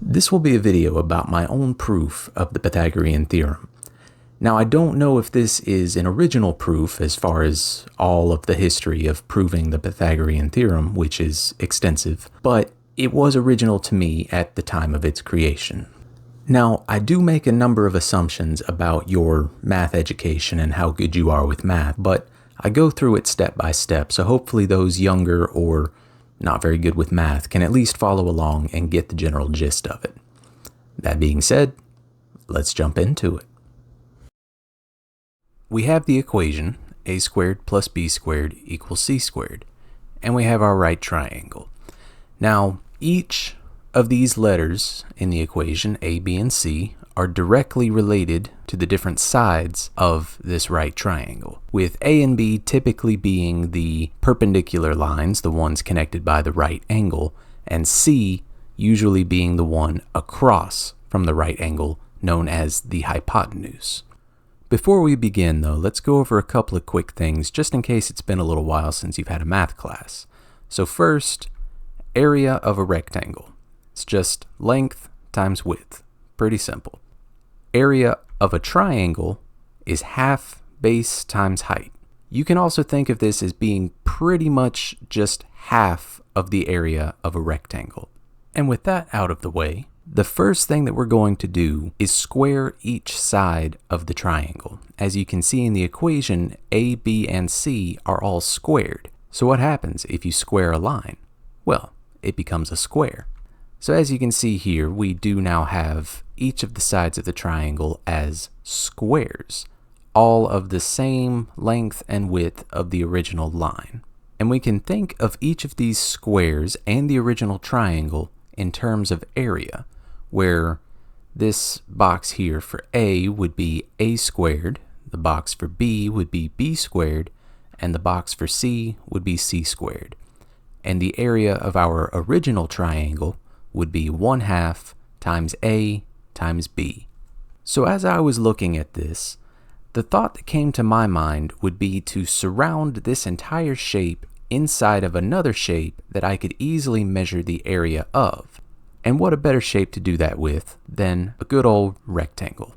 This will be a video about my own proof of the Pythagorean theorem. Now, I don't know if this is an original proof as far as all of the history of proving the Pythagorean theorem, which is extensive, but it was original to me at the time of its creation. Now, I do make a number of assumptions about your math education and how good you are with math, but I go through it step by step, so hopefully those younger or not very good with math can at least follow along and get the general gist of it. That being said, let's jump into it. We have the equation a squared plus b squared equals c squared, and we have our right triangle. Now, each of these letters in the equation, a, b, and c, are directly related to the different sides of this right triangle, with a and b typically being the perpendicular lines, the ones connected by the right angle, and c usually being the one across from the right angle, known as the hypotenuse. Before we begin, though, let's go over a couple of quick things, just in case it's been a little while since you've had a math class. So first, area of a rectangle. It's just length times width. Pretty simple. Area of a triangle is half base times height. You can also think of this as being pretty much just half of the area of a rectangle. And with that out of the way, the first thing that we're going to do is square each side of the triangle. As you can see in the equation, a, b, and c are all squared. So what happens if you square a line? Well, it becomes a square. So as you can see here, we do now have each of the sides of the triangle as squares, all of the same length and width of the original line. And we can think of each of these squares and the original triangle in terms of area, where this box here for a would be a squared, the box for b would be b squared, and the box for c would be c squared. And the area of our original triangle would be 1/2 times a times b. So as I was looking at this, the thought that came to my mind would be to surround this entire shape inside of another shape that I could easily measure the area of. And what a better shape to do that with than a good old rectangle.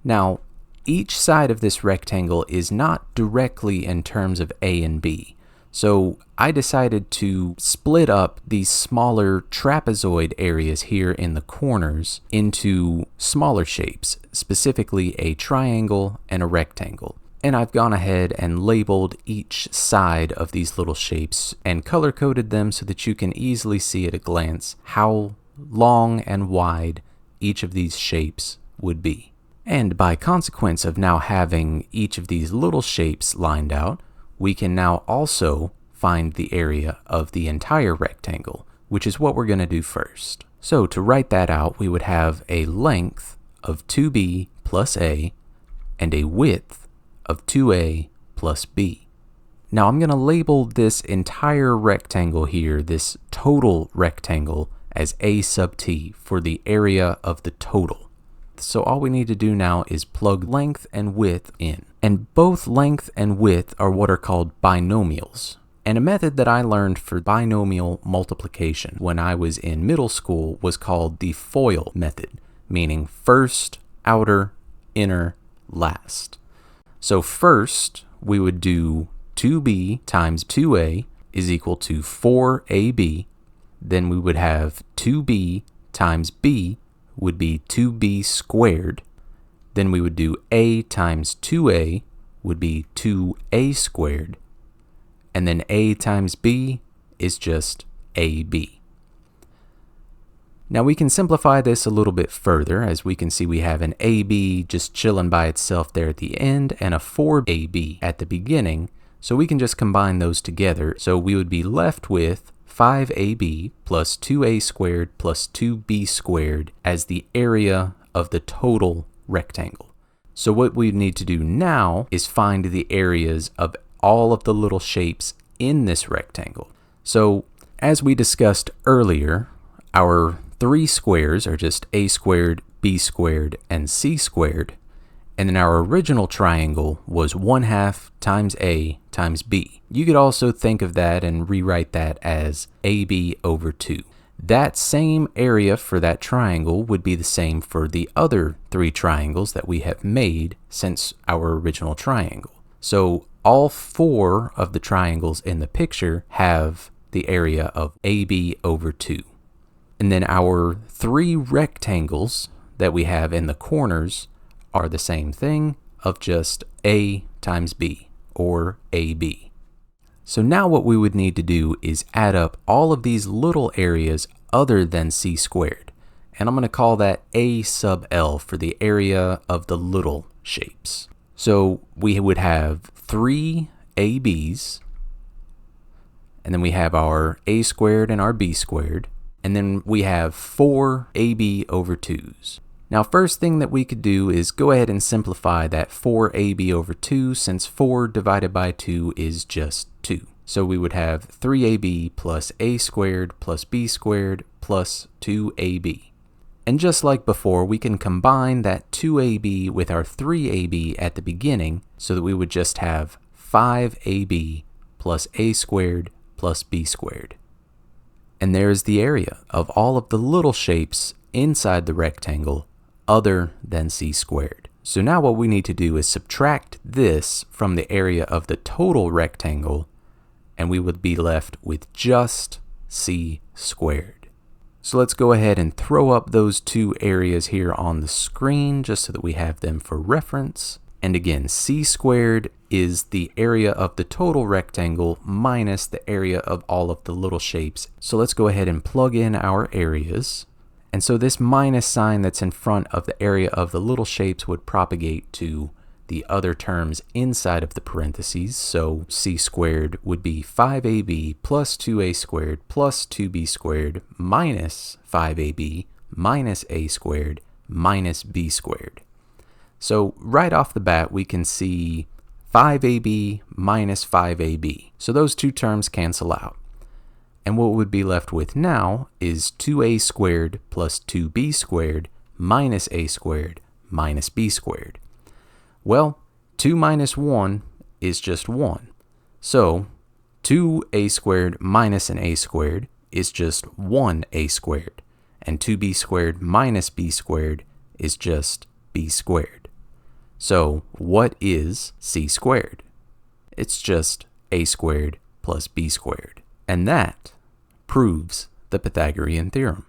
Now, each side of this rectangle is not directly in terms of a and b. So I decided to split up these smaller trapezoid areas here in the corners into smaller shapes, specifically a triangle and a rectangle. And I've gone ahead and labeled each side of these little shapes and color-coded them so that you can easily see at a glance how long and wide each of these shapes would be. And by consequence of now having each of these little shapes lined out, we can now also find the area of the entire rectangle, which is what we're going to do first. So to write that out, we would have a length of 2b plus a and a width of 2a plus b. Now I'm going to label this entire rectangle here, this total rectangle, as a sub t for the area of the total. So all we need to do now is plug length and width in. And both length and width are what are called binomials. And a method that I learned for binomial multiplication when I was in middle school was called the FOIL method, meaning first, outer, inner, last. So first, we would do 2b times 2a is equal to 4ab. Then we would have 2b times b would be 2b squared. Then we would do a times 2a would be 2a squared. And then a times b is just ab. Now we can simplify this a little bit further, as we can see we have an ab just chilling by itself there at the end and a 4ab at the beginning. So we can just combine those together. So we would be left with 5ab plus 2a squared plus 2b squared as the area of the total rectangle. So what we need to do now is find the areas of all of the little shapes in this rectangle. So as we discussed earlier, our three squares are just a squared, b squared, and c squared. And then our original triangle was 1/2 times a times b. You could also think of that and rewrite that as ab over 2. That same area for that triangle would be the same for the other 3 triangles that we have made since our original triangle. So all 4 of the triangles in the picture have the area of AB over 2. And then our 3 rectangles that we have in the corners are the same thing of just A times B, or AB. So now what we would need to do is add up all of these little areas other than C squared. And I'm going to call that A sub L for the area of the little shapes. So we would have 3 ABs, and then we have our A squared and our B squared, and then we have 4 AB over 2s. Now, first thing that we could do is go ahead and simplify that 4AB over 2, since 4 divided by 2 is just 2. So we would have 3AB plus A squared plus B squared plus 2AB. And just like before, we can combine that 2AB with our 3AB at the beginning, so that we would just have 5AB plus A squared plus B squared. And there's the area of all of the little shapes inside the rectangle other than C squared. So now what we need to do is subtract this from the area of the total rectangle, and we would be left with just C squared. So let's go ahead and throw up those 2 areas here on the screen just so that we have them for reference. And again, C squared is the area of the total rectangle minus the area of all of the little shapes. So let's go ahead and plug in our areas. And so this minus sign that's in front of the area of the little shapes would propagate to the other terms inside of the parentheses. So C squared would be 5AB plus 2A squared plus 2B squared minus 5AB minus A squared minus B squared. So right off the bat, we can see 5AB minus 5AB. So those 2 terms cancel out. And what would be left with now is 2A squared plus 2B squared minus A squared minus B squared. Well, 2 minus 1 is just 1. So 2A squared minus an A squared is just 1A squared. And 2B squared minus B squared is just B squared. So what is C squared? It's just A squared plus B squared. And that proves the Pythagorean theorem.